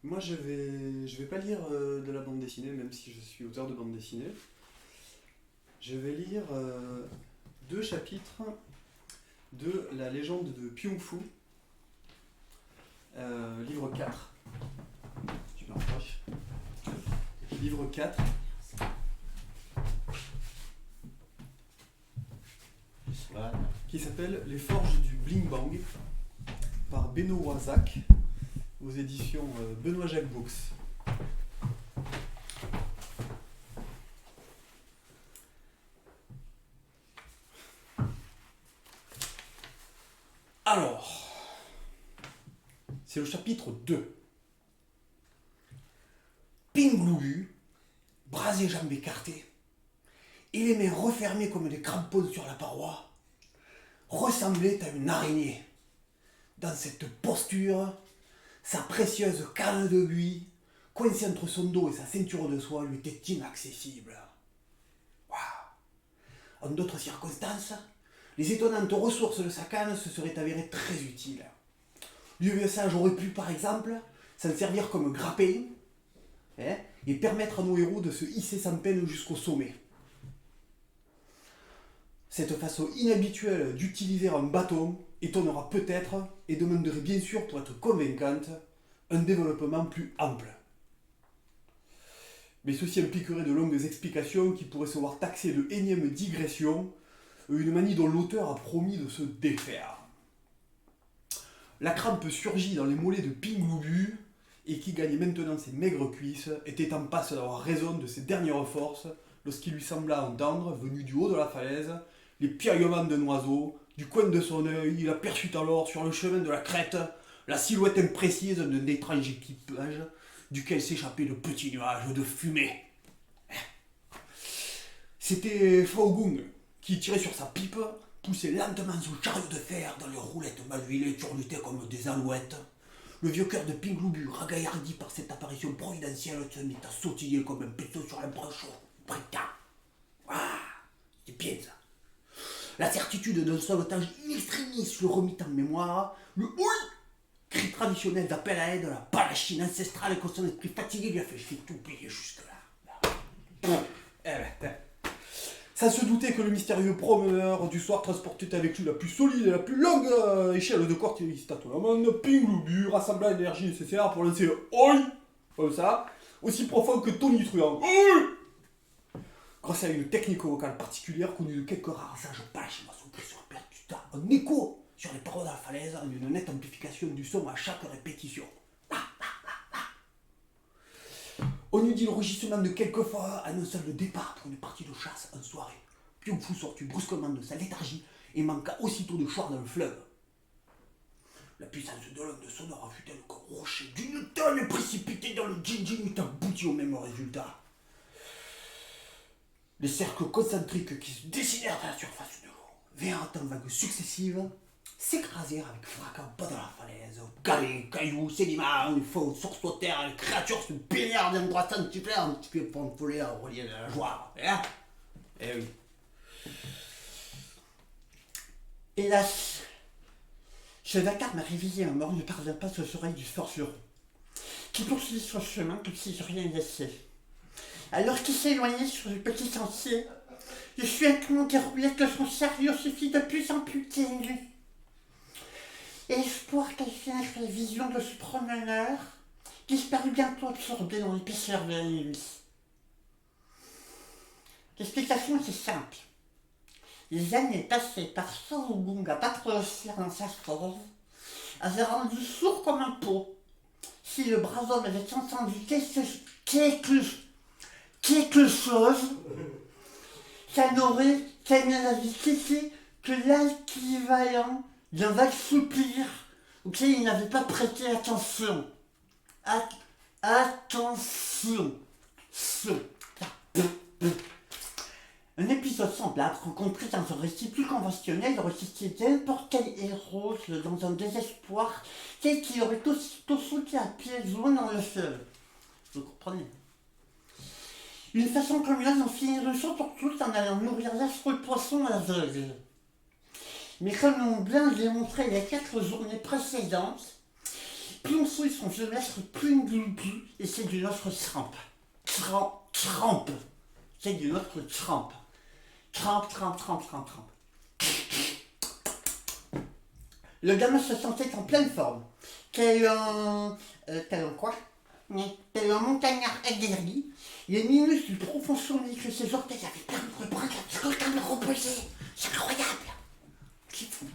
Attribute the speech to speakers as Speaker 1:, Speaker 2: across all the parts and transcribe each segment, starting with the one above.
Speaker 1: Moi, je vais pas lire de la bande dessinée, même si je suis auteur de bande dessinée. Je vais lire deux chapitres de La légende de Pyong-Fu, livre 4. Tu me rapproches. Livre 4,
Speaker 2: Voilà.
Speaker 1: qui s'appelle Les forges du Bling Bang, par Benoît Zac, aux éditions Benoît Jacques Books. Alors, c'est le chapitre 2. Pingloubu, bras et jambes écartés, et les mains refermées comme des crampons sur la paroi, ressemblait à une araignée. Dans cette posture, sa précieuse canne de buis, coincée entre son dos et sa ceinture de soie, lui était inaccessible. En d'autres circonstances, les étonnantes ressources de sa canne se seraient avérées très utiles. Le vieux sage aurait pu, par exemple, s'en servir comme grappin, et permettre à nos héros de se hisser sans peine jusqu'au sommet. Cette façon inhabituelle d'utiliser un bâton étonnera peut-être et demanderait bien sûr, pour être convaincante, un développement plus ample. Mais ceci impliquerait de longues explications qui pourraient se voir taxées de énièmes digressions, une manie dont l'auteur a promis de se défaire. La crampe surgit dans les mollets de Pingloubu, et qui gagnait maintenant ses maigres cuisses, était en passe d'avoir raison de ses dernières forces lorsqu'il lui sembla entendre, venu du haut de la falaise, les piaillements d'un oiseau. Du coin de son œil, il aperçut alors, sur le chemin de la crête, la silhouette imprécise d'un étrange équipage, duquel s'échappaient de petits nuages de fumée. C'était Faugung, qui, tiré sur sa pipe, poussait lentement son chariot de fer dans les roulettes mal huilées turlutaient comme des alouettes. Le vieux cœur de Pingloubu, ragaillardi par cette apparition providentielle, se mit à sautiller comme un péto sur un bras chaud. Putain! Ah, c'est bien ça. La certitude d'un sauvetage in extremis le remit en mémoire. Le oui, cri traditionnel d'appel à aide, la palachine ancestrale que son esprit fatigué lui a fait tout oublier jusque-là. Sans se douter que le mystérieux promeneur du soir transportait avec lui la plus solide et la plus longue échelle de quartier tâtonnement, Pingloubu rassembla l'énergie nécessaire pour lancer le oi, comme ça, aussi profond que tonitruant. Oi. Grâce à une technique vocale particulière connue de quelques rares sages palachinois, son cri se répercuta en écho sur les parois de la falaise en une nette amplification du son à chaque répétition. On eût dit le rugissement de quelquefois annonçant le départ pour une partie de chasse en soirée. Pyong-Fu sortit brusquement de sa léthargie et manqua aussitôt de choir dans le fleuve. La puissance de l'onde sonore fut-elle qu'un rocher d'une tonne précipité dans le Jinjin eût abouti au même résultat. Les cercles concentriques qui se dessinèrent à la surface de l'eau, vinrent en vagues successives, s'écrasèrent avec fracas au bas de la falaise. Galets, cailloux, sédiments, les faux sursautèrent, les créatures se baignèrent d'endroits centifères, un petit peu pompeolés à relier de la joie. Eh oui. Hélas, ce vacarme m'a réveillé un mort ne parvint pas aux oreilles du forgeron, qui poursuivit son chemin comme si je rien laissé. Alors qu'il s'éloignait sur le petit sentier, je suis incrément déroulé que son chariot se fit de plus en plus ténu. Espoir qu'elle finisse les visions de ce promeneur disparut bientôt absorbé dans l'épaisseur de la nuit. L'explication est simple. Les années passées par Faugung à battre le ciel dans sa forge avaient rendu sourd comme un pot. Si le brave homme avait entendu quelque chose, ça n'avait quitté que l'équivalent d'un vague soupir auquel il n'avait pas prêté attention. Attention. Un épisode semblable rencontré dans un récit plus conventionnel aurait situé n'importe quel héros dans un désespoir tel qu'il aurait aussitôt sauté à pieds joints dans le fleuve. Vous comprenez? Une façon comme là d'en finir une fois pour toutes en allant nourrir l'affreux poisson à l'aveugle. Mais comme l'ont bien démontré les 4 journées précédentes,
Speaker 2: Plus on fouille son géomètre, plus il ne plus, et c'est d'une autre trempe. Trempe. C'est d'une autre trempe. Trempe. Le gamin se sentait en pleine forme. Tel un quoi? Tel un montagnard aguerri, les minus du profond sommeil que ses orteils avaient permis de prendre comme le reposer. C'est incroyable. C'est fou.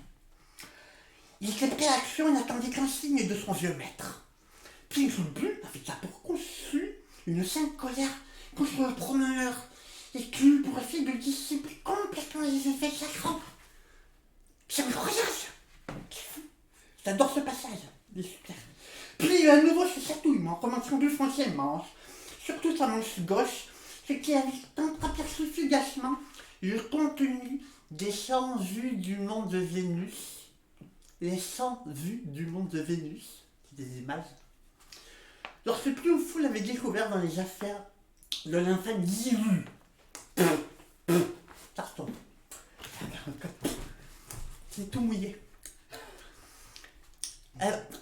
Speaker 2: Il était prêt à l'action et n'attendait qu'un signe de son vieux maître. Puis avait d'abord conçu une sainte colère contre le promeneur et qui eut pour effet de dissiper complètement les effets de sa crampe. C'est incroyable. J'adore ce passage. Il est super. Puis à nouveau ce chatouillement, commençant de foncer le manche, surtout sa manche gauche, ce qui avait aperçu fugacement le contenu des 100 vues du monde de Vénus. Les 100 vues du monde de Vénus, c'est des images. Lorsque Pioufou l'avait découvert dans les affaires de l'infâme Zilu. Ça retombe. C'est tout mouillé.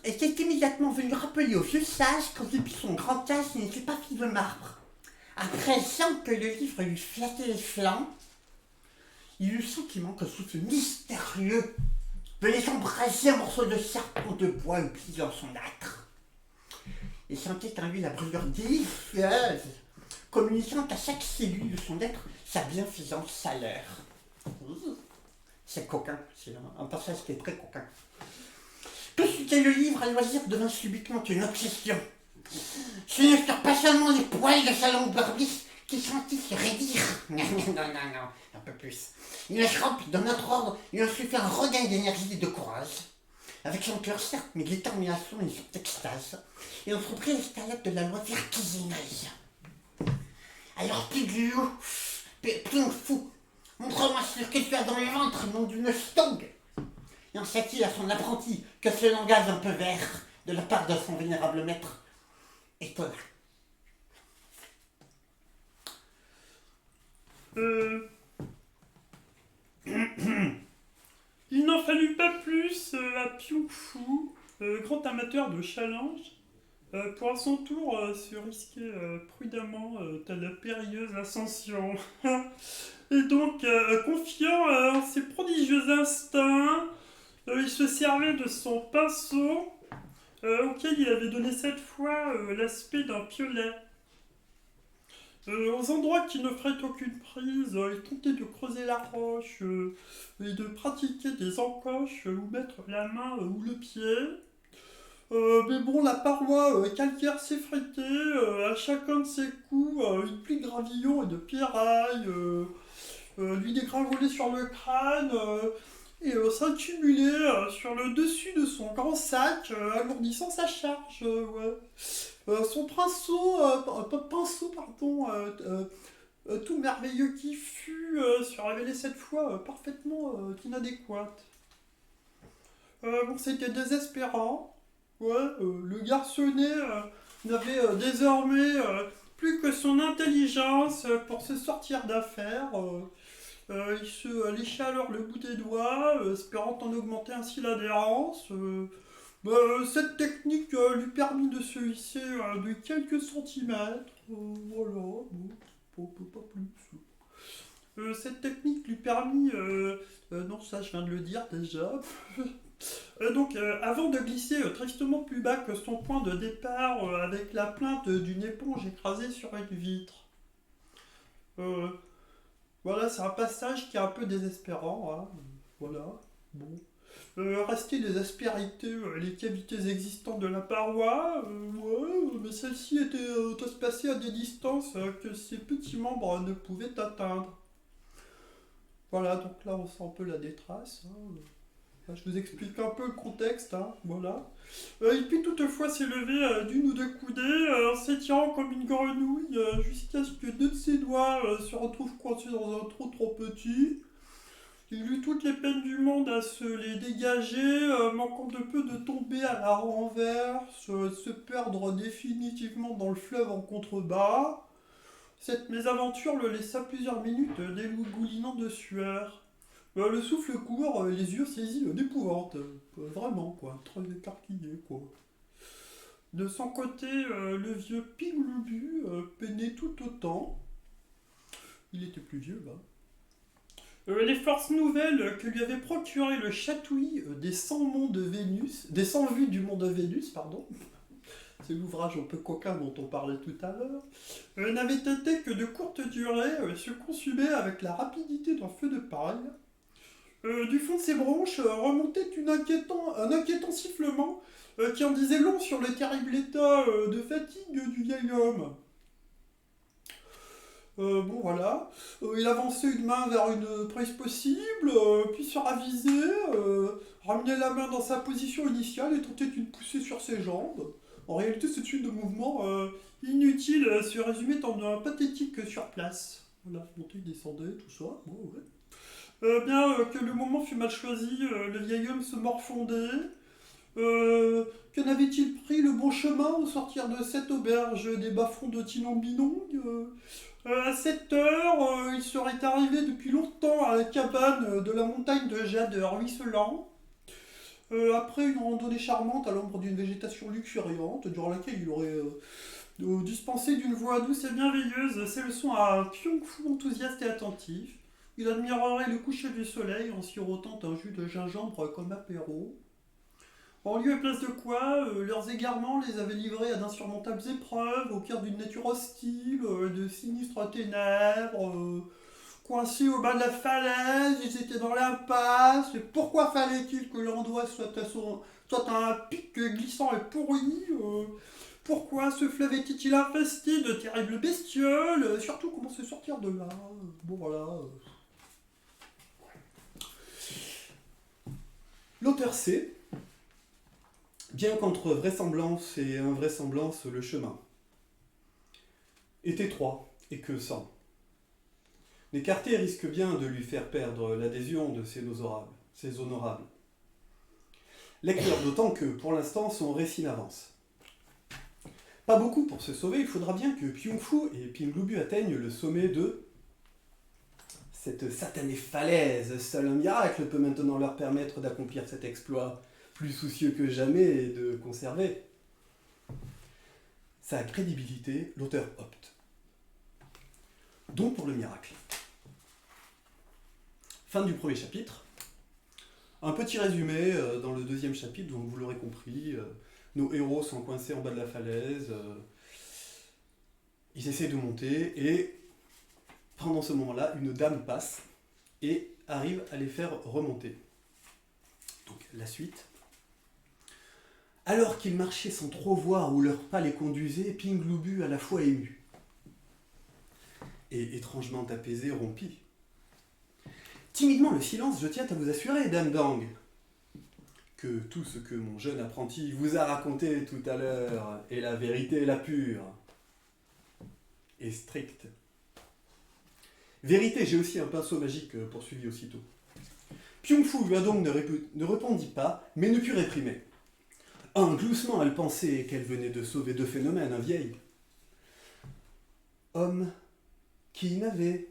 Speaker 2: Était immédiatement venu rappeler au vieux sage que depuis son grand âge, il n'était pas fait de marbre. À présent que le livre lui flattait les flancs, il eut le sentiment que sous ce mystérieux venait s'embraser un morceau de serpent de bois plié dans son âtre. Il sentait en lui la brûlure délicieuse, communiquant à chaque cellule de son être sa bienfaisante chaleur. C'est coquin, c'est un passage qui est très coquin. Tout ce qu'est le livre à loisir devint subitement une obsession. Ce ne furent pas seulement les poils de sa longue barbisse qui sentit se raidir. Non, un peu plus. Une rampe de notre ordre lui a su faire un regain d'énergie et de courage. Avec son cœur certes, mais détermination et une sorte d'extase, et entreprit l'escalade de la loi vertigineuse. Alors Pigou, fou, montre-moi ce que tu as dans le ventre, nom d'une stongue. Et enseigne-t-il à son apprenti que ce langage un peu vert de la part de son vénérable maître étonna.
Speaker 3: Il n'en fallut pas plus à Pioufou, grand amateur de challenge, pour à son tour se risquer prudemment à la périlleuse ascension. Et donc, confiant en ses prodigieux instincts, il se servait de son pinceau, auquel il avait donné cette fois l'aspect d'un piolet. Aux endroits qui n'offraient aucune prise, il tentait de creuser la roche et de pratiquer des encoches où mettre la main ou le pied. Mais bon, la paroi calcaire s'effritait à chacun de ses coups, une pluie de gravillons et de pierrailles lui dégringolait sur le crâne et s'accumulait sur le dessus de son grand sac, alourdissant sa charge. Ouais. Son pinceau, tout merveilleux qui fut, se révélait cette fois parfaitement inadéquate. Bon, c'était désespérant. Ouais, le garçonnet n'avait désormais plus que son intelligence pour se sortir d'affaire. Il se lécha alors le bout des doigts, espérant en augmenter ainsi l'adhérence. Cette technique lui permit de se hisser de quelques centimètres. Voilà, bon, pas plus. Cette technique lui permit... non, ça je viens de le dire déjà. Donc, avant de glisser tristement plus bas que son point de départ avec la plainte d'une éponge écrasée sur une vitre. Voilà, c'est un passage qui est un peu désespérant. Hein. Voilà, bon. Rester les aspérités, les cavités existantes de la paroi, ouais, mais celle-ci était espacée à des distances que ses petits membres ne pouvaient atteindre. Voilà, donc là on sent un peu la détresse. Hein. Je vous explique un peu le contexte, hein, voilà. Il peut toutefois s'élever d'une ou deux coudées en s'étirant comme une grenouille jusqu'à ce que deux de ses doigts se retrouvent coincés dans un trou trop petit. Il eut toutes les peines du monde à se les dégager, manquant de peu de tomber à la renverse, se perdre définitivement dans le fleuve en contrebas. Cette mésaventure le laissa plusieurs minutes dégoulinant de sueur. Le souffle court, les yeux saisis d'épouvante. Vraiment, quoi. Très écarquillé, quoi. De son côté, le vieux Pinglubu peinait tout autant. Il était plus vieux, là. Les forces nouvelles que lui avait procuré le chatouille des 100 monts de Vénus, des 100 vues du mont de Vénus, pardon, c'est l'ouvrage un peu coquin dont on parlait tout à l'heure, n'avaient été que de courte durée, se consumaient avec la rapidité d'un feu de paille. Du fond de ses bronches remontait un inquiétant sifflement qui en disait long sur le terrible état de fatigue du vieil homme. Bon voilà, il avançait une main vers une prise possible, puis se ravisait, ramenait la main dans sa position initiale et tentait une poussée sur ses jambes. En réalité, cette suite de mouvements inutiles se résumait en un pathétique sur place. Voilà, montait, il descendait, tout ça, bon ouais. Bien que le moment fut mal choisi, le vieil homme se morfondait. Que n'avait-il pris le bon chemin au sortir de cette auberge des bas-fonds de Tinong-Binong à 7 heures, il serait arrivé depuis longtemps à la cabane de la montagne de jade ruisselant. Après une randonnée charmante à l'ombre d'une végétation luxuriante, durant laquelle il aurait dispensé d'une voix douce et bienveilleuse ses leçons à un Pyong-Fu enthousiaste et attentif. Il admirerait le coucher du soleil en sirotant un jus de gingembre comme apéro. En lieu et place de quoi, leurs égarements les avaient livrés à d'insurmontables épreuves, au cœur d'une nature hostile, de sinistres ténèbres, coincés au bas de la falaise, ils étaient dans l'impasse, et pourquoi fallait-il que l'endroit soit à un pic glissant et pourri pourquoi ce fleuve était-il infesté de terribles bestioles, surtout comment se sortir de là, bon voilà.
Speaker 1: L'auteur sait, bien qu'entre vraisemblance et invraisemblance le chemin est étroit et que sans. L'écarter risque bien de lui faire perdre l'adhésion de ses honorables. Lecteur d'autant que, pour l'instant, son récit n'avance. Pas beaucoup pour se sauver, il faudra bien que Pyong-Fu et Pinglubu atteignent le sommet de cette satanée falaise. Seul un miracle peut maintenant leur permettre d'accomplir cet exploit, plus soucieux que jamais de conserver sa crédibilité, l'auteur opte. Donc pour le miracle. Fin du premier chapitre. Un petit résumé dans le deuxième chapitre, donc vous l'aurez compris, nos héros sont coincés en bas de la falaise, ils essaient de monter et pendant ce moment-là, une dame passe et arrive à les faire remonter. Donc la suite. Alors qu'ils marchaient sans trop voir où leur pas les conduisait, Pinglubu à la fois ému et étrangement apaisé rompit. Timidement le silence, je tiens à vous assurer, Dame Dang, que tout ce que mon jeune apprenti vous a raconté tout à l'heure est la vérité la pure et stricte. Vérité, j'ai aussi un pinceau magique poursuivi aussitôt. Pyong-Fu lui a donc ne répondit pas, mais ne put réprimer. Un gloussement, elle pensait qu'elle venait de sauver deux phénomènes, un vieil homme qui n'avait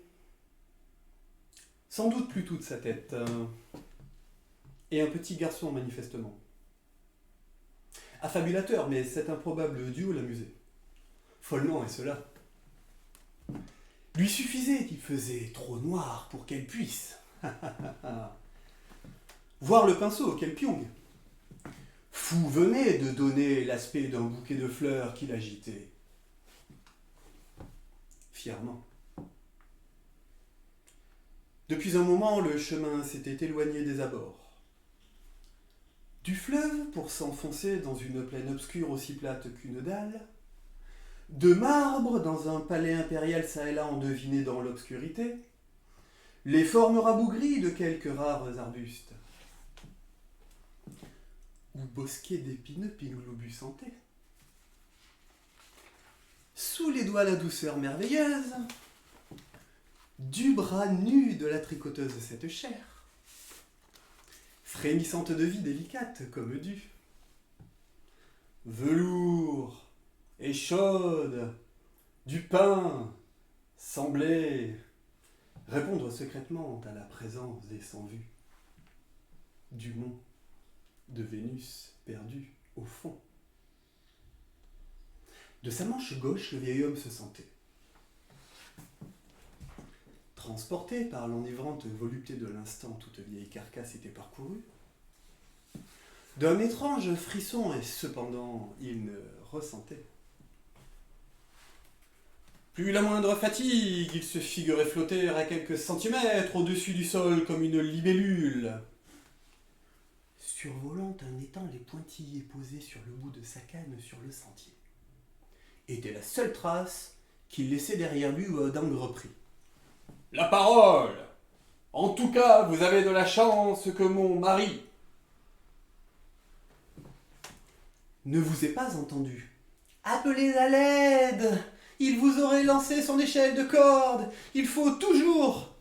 Speaker 1: sans doute plus toute sa tête, et un petit garçon manifestement. Affabulateur, mais cet improbable duo l'amusait. Follement, et cela. Lui suffisait, il faisait trop noir pour qu'elle puisse. Voir le pinceau, quel Pyong. Fu venait de donner l'aspect d'un bouquet de fleurs qu'il agitait. Fièrement. Depuis un moment, le chemin s'était éloigné des abords du fleuve pour s'enfoncer dans une plaine obscure aussi plate qu'une dalle, de marbre dans un palais impérial çà et là endeviné dans l'obscurité, les formes rabougries de quelques rares arbustes, ou bosquets d'épineux Pinglubu sentait. Sous les doigts la douceur merveilleuse du bras nu de la tricoteuse de cette chair, frémissante de vie délicate comme due, velours et chaude, du pain semblait répondre secrètement à la présence des sans-vues, du mont de Vénus perdu au fond. De sa manche gauche, le vieil homme se sentait. Transporté par l'enivrante volupté de l'instant, toute vieille carcasse était parcourue. D'un étrange frisson, et cependant, il ne ressentait. Plus la moindre fatigue, il se figurait flotter à quelques centimètres au-dessus du sol comme une libellule. Survolant un étang, les pointillés posés sur le bout de sa canne sur le sentier était la seule trace qu'il laissait derrière lui où Odang reprit. La parole! En tout cas, vous avez de la chance que mon mari ne vous ait pas entendu. Appelez à l'aide! Il vous aurait lancé son échelle de corde! Il faut toujours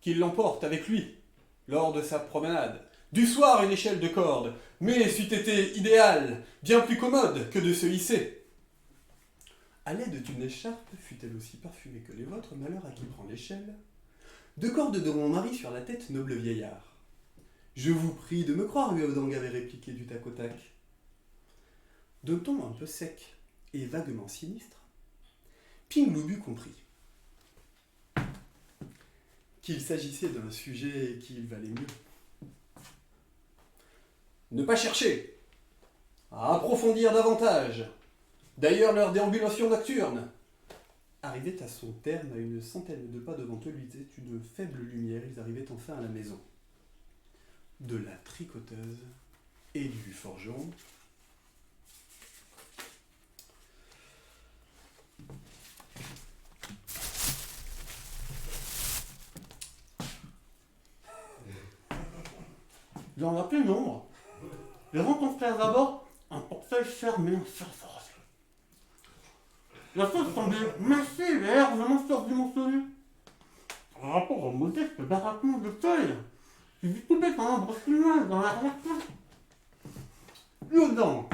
Speaker 1: qu'il l'emporte avec lui lors de sa promenade. Du soir, une échelle de corde, mais c'eût été idéal, bien plus commode que de se hisser. À l'aide d'une écharpe, fut-elle aussi parfumée que les vôtres, malheur à qui prend l'échelle. Deux cordes de mon mari sur la tête, noble vieillard. Je vous prie de me croire, lui Odang avait répliqué du tac au tac. D'un ton un peu sec et vaguement sinistre, Pingloubu comprit qu'il s'agissait d'un sujet qu'il valait mieux. Ne pas chercher à approfondir davantage. D'ailleurs, leur déambulation nocturne arrivait à son terme à une centaine de pas devant eux, lui disait une faible lumière. Ils arrivaient enfin à la maison de la tricoteuse et du forgeron. Dans la pénombre, les rencontrèrent d'abord un portefeuille fermé en surface. La chose semblait massive et largement surdimensionnée. Par rapport au modeste baraquement de feuilles, qui vit tout bête en arbre chinois dans l'arrière-plan. Odang,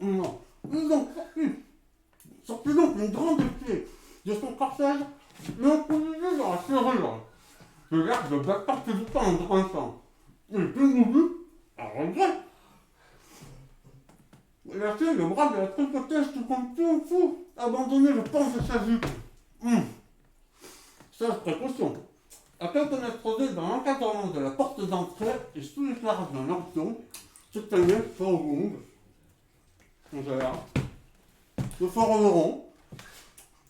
Speaker 1: non, Odang sortit donc une grande clé de son cortège et on conduisit dans la serrure. Le garde de bâtard se pas en grinçant. Et Pingloubu, à regret, il a fait le bras de la tricoteuse tout comme tout fou, abandonner le pan de sa jupe. Sage précaution. À quelques mètres dans l'encadrement de la porte d'entrée et sous l'éclairage d'un lampion, se tenait Forgong, le forgeron,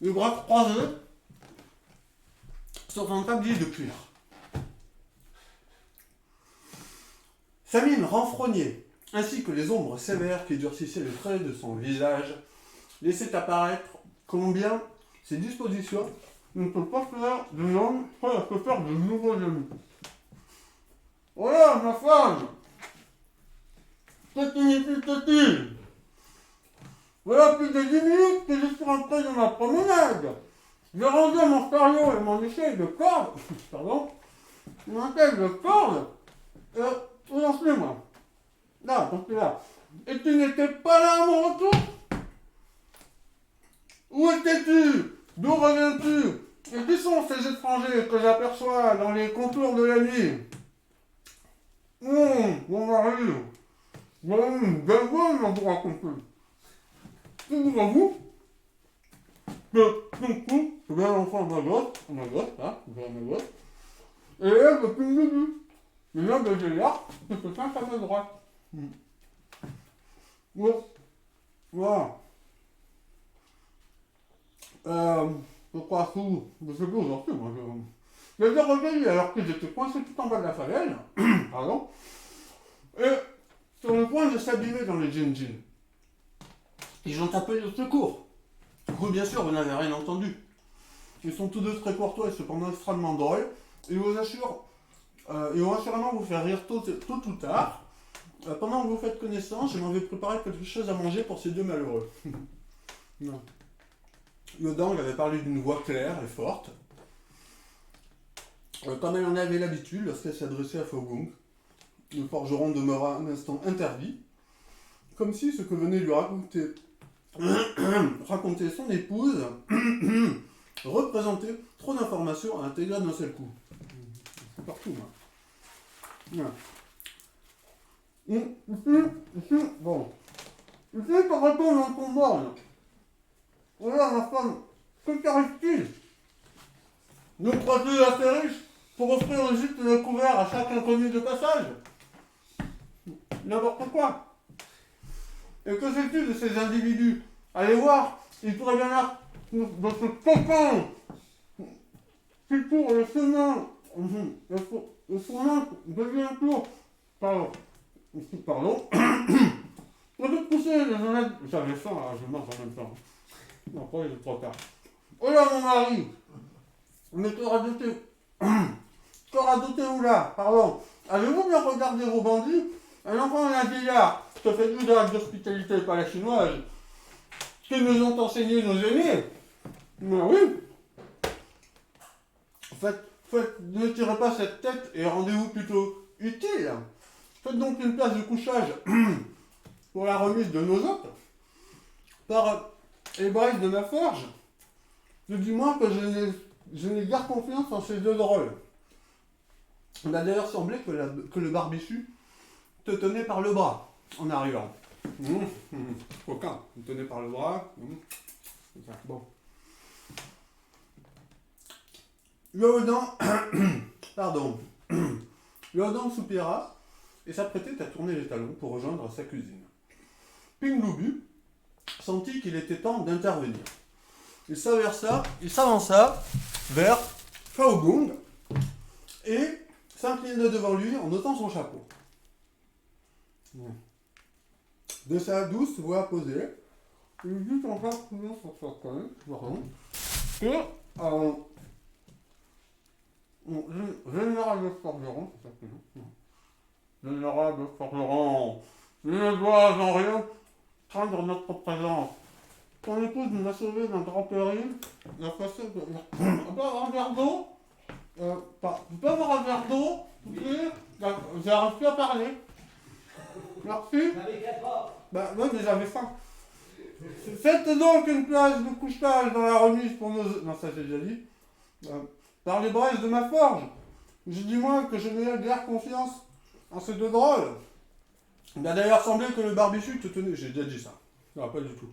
Speaker 1: les bras croisés sur un tablier de cuir. Sa mine renfrognée, ainsi que les ombres sévères qui durcissaient les traits de son visage, laissaient apparaître combien ses dispositions ne peuvent pas faire d'un homme prêt à se faire de nouveaux amis. Voilà, ma femme! Que signifie-t-il? Voilà plus de 10 minutes que je suis rentré de ma promenade. J'ai rendu mon chariot et mon échelle de corde, pardon, mon échelle de corde, lance-le-moi. Là, parce que là. Et tu n'étais pas là à mon retour? Où étais-tu? D'où reviens-tu? Et qui sont ces étrangers que j'aperçois dans les contours de la nuit? Mon mari, voilà une belle bonne à vous raconter. Figurez-vous que ton coup, c'est bien l'enfant de ma gosse, là, ma gosse, et elle, depuis le début. Le nom de Géliard, c'est ce sein à ma droite. Bon, voilà. Je crois fou, je sais plus aujourd'hui, moi. Je les ai recueillis alors qu'ils étaient coincés tout en bas de la falaise, pardon, et sur le point de s'abîmer dans les djinns. Ils ont appelé le secours. Vous, bien sûr, vous n'avez rien entendu. Ils sont tous deux très courtois et cependant extrêmement drôles. Ils vous assurent, ils vont assurément vous faire rire tôt ou tard. Pendant que vous faites connaissance, je m'en vais préparer quelque chose à manger pour ces deux malheureux. Non. Odang avait parlé d'une voix claire et forte. Comme elle en avait l'habitude lorsqu'elle s'adressait à Forgong, le forgeron demeura un instant interdit, comme si ce que venait lui raconter son épouse représentait trop d'informations à intégrer d'un seul coup. C'est partout, moi. Voilà.
Speaker 3: Bon. Ici, par répondre dans ton borne. Voilà, ma femme. Que qu'arrive-t-il? Nous croiser assez riches pour offrir le gîte de couvert à chaque inconnu de passage. N'importe quoi. Et que sais-tu de ces individus? Allez voir, ils pourraient bien être dans ce cocon qui court le chemin. Le chemin devient court. Pardon. On peut pousser les honnêtes. J'avais faim, là, je mange en même temps. Non, après, il est trop tard. Oh là, mon mari! Mais qu'aura doté où là? Pardon. Avez-vous bien regardé vos bandits? Un enfant et un vieillard. Ça fait nous d'actes d'hospitalité, pas la chinoise. Ce que nous ont enseigné nos aînés. Mais oui. Ne tirez pas cette tête et rendez-vous plutôt utile. Faites donc une place de couchage pour la remise de nos hôtes par les braises de ma forge. Je dis moi que je n'ai guère confiance en ces deux drôles. Il a d'ailleurs semblé que le barbichu te tenait par le bras en arrivant. Aucun, il me tenait par le bras. Bon. Pardon. L'Odin soupira et s'apprêtait à tourner les talons pour rejoindre sa cuisine. Pingloubu sentit qu'il était temps d'intervenir. Il s'avança vers Faogong et s'inclina devant lui en ôtant son chapeau. De sa douce voix posée, il dit encore plus sur sa tête, que Vénérable forgeron, c'est ça que c'est. Vénérable forgeron, je ne dois en rien craindre notre présence. Ton épouse nous a sauvés d'un grand péril. La façon de... On peut avoir un verre d'eau? Tu peux avoir un verre d'eau? J'arrive plus à parler. Merci. Bah moi j'avais faim. Faites donc une place de couchage dans la remise pour nos... Non, ça j'ai déjà dit. Par les braises de ma forge. Je dis moi que je n'ai guère confiance en ces deux drôles. Il a d'ailleurs semblé que le barbichu te tenait... J'ai déjà dit ça. Non, pas du tout.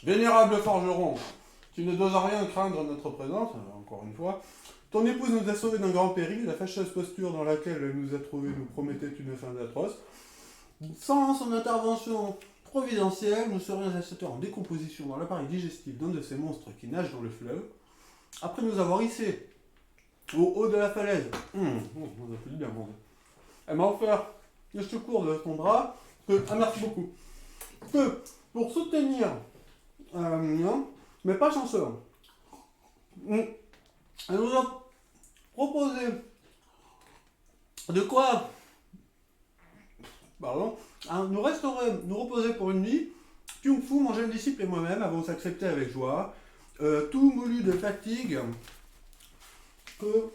Speaker 3: Vénérable forgeron, tu ne dois en rien craindre notre présence, encore une fois. Ton épouse nous a sauvés d'un grand péril, la fâcheuse posture dans laquelle elle nous a trouvés nous promettait une fin atroce. Sans son intervention providentielle, nous serions à cette heure en décomposition dans l'appareil digestif d'un de ces monstres qui nagent dans le fleuve. Après nous avoir hissés au haut de la falaise, on a fait du bien manger. Elle m'a offert le secours de son bras, merci beaucoup, que pour soutenir mais pas chanceux. Elle nous a proposé de quoi nous reposer pour une nuit. Pyung Fu, mon jeune disciple et moi-même avons accepté avec joie, tout moulu de fatigue, que...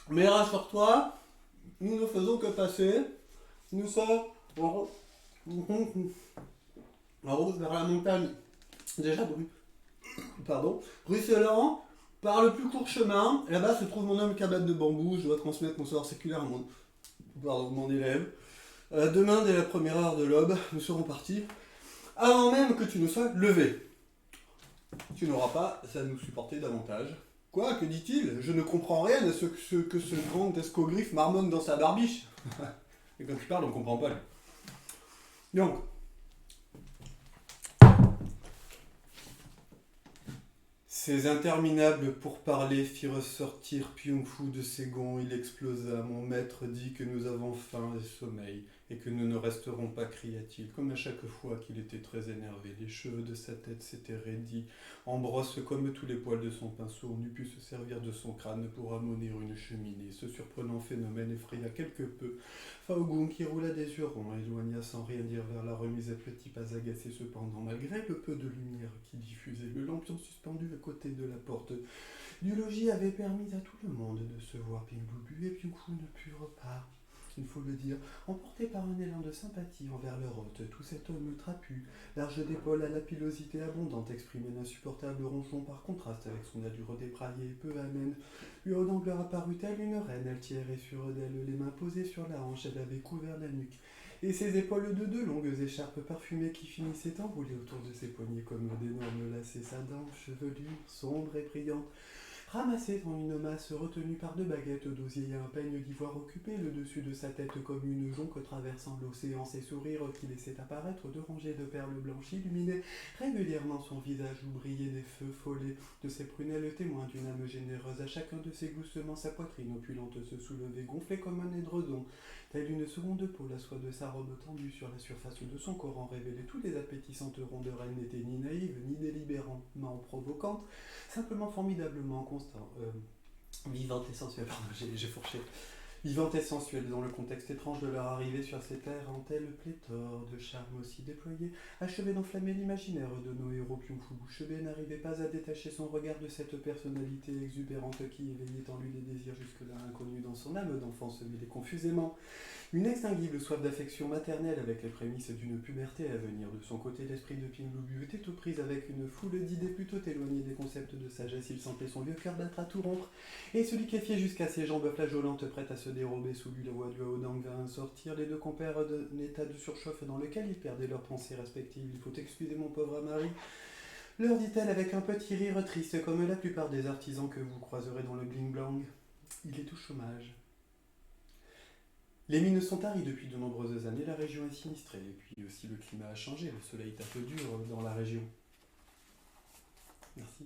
Speaker 3: Mais rassure-toi, nous ne faisons que passer, nous sommes en route vers la montagne, déjà ruisselant, par le plus court chemin. Là-bas se trouve mon homme cabane de bambou. Je dois transmettre mon savoir séculaire à mon élève. Demain, dès la première heure de l'aube, nous serons partis, avant même que tu ne sois levé. Tu n'auras pas à nous supporter davantage. Quoi, que dit-il? Je ne comprends rien à ce que ce grand escogriffe marmonne dans sa barbiche. Et quand il parle, on ne comprend pas. Donc, ces interminables pourparlers firent sortir Pyung Fu de ses gonds. Il explosa. Mon maître dit que nous avons faim et sommeil, et que nous ne resterons pas, cria-t-il, comme à chaque fois qu'il était très énervé. Les cheveux de sa tête s'étaient raidis en brosse comme tous les poils de son pinceau. On eût pu se servir de son crâne pour amener une cheminée. Ce surprenant phénomène effraya quelque peu Faogong, qui roula des yeux ronds, éloigna sans rien dire vers la remise à petit pas agacé cependant, malgré le peu de lumière qui diffusait. Le lampion suspendu à côté de la porte du logis avait permis à tout le monde de se voir. Pingloubu et Pyung Fu ne purent pas
Speaker 1: il faut le dire, emporté par un élan de sympathie envers leur hôte, tout cet homme trapu, large d'épaules à la pilosité abondante, exprimait l'insupportable ronchon par contraste avec son allure débraillée et peu amène. Lui au d'angle apparut-elle une reine altière et sûre d'elle, les mains posées sur la hanche, elle avait couvert la nuque, et ses épaules de deux longues écharpes parfumées qui finissaient enroulées autour de ses poignets comme d'énormes lacets, sa dent, chevelure, sombre et brillante, ramassée en une masse retenue par deux baguettes d'osier et un peigne d'ivoire occupait le dessus de sa tête comme une jonque traversant l'océan. Ses sourires qui laissaient apparaître deux rangées de perles blanches illuminaient régulièrement son visage où brillaient des feux follets de ses prunelles témoins d'une âme généreuse. À chacun de ses gloussements, sa poitrine opulente se soulevait, gonflée comme un édredon. Telle une seconde peau, la soie de sa robe tendue sur la surface de son corps en révélait toutes les appétissantes rondeurs. Elle n'était ni naïve, ni délibérément provocante, simplement formidablement vivante et sensuelle, pardon, j'ai fourché. Vivante et sensuelle dans le contexte étrange de leur arrivée sur ces terres en telle pléthore de charme aussi déployé, achevait d'enflammer l'imaginaire de nos héros. Kyung-Fu Bouchebé n'arrivait pas à détacher son regard de cette personnalité exubérante qui éveillait en lui des désirs jusque-là inconnus dans son âme d'enfant se mêlait confusément. Une extinguible soif d'affection maternelle avec les prémices d'une puberté à venir. De son côté, l'esprit de Pinglubu était aux prises avec une foule d'idées plutôt éloignées des concepts de sagesse. Il sentait son vieux cœur battre à tout rompre, et se liquéfier jusqu'à ses jambes flageolantes prêtes à se dérober sous lui. La voix du Haodang vint sortir, les deux compères d'un état de surchauffe dans lequel ils perdaient leurs pensées respectives. Il faut excuser mon pauvre Amari, leur dit-elle avec un petit rire triste, comme la plupart des artisans que vous croiserez dans le Bling Blang. Il est au chômage. Les mines sont taries depuis de nombreuses années, la région est sinistrée, et puis aussi le climat a changé, le soleil tape dur dans la région. Merci.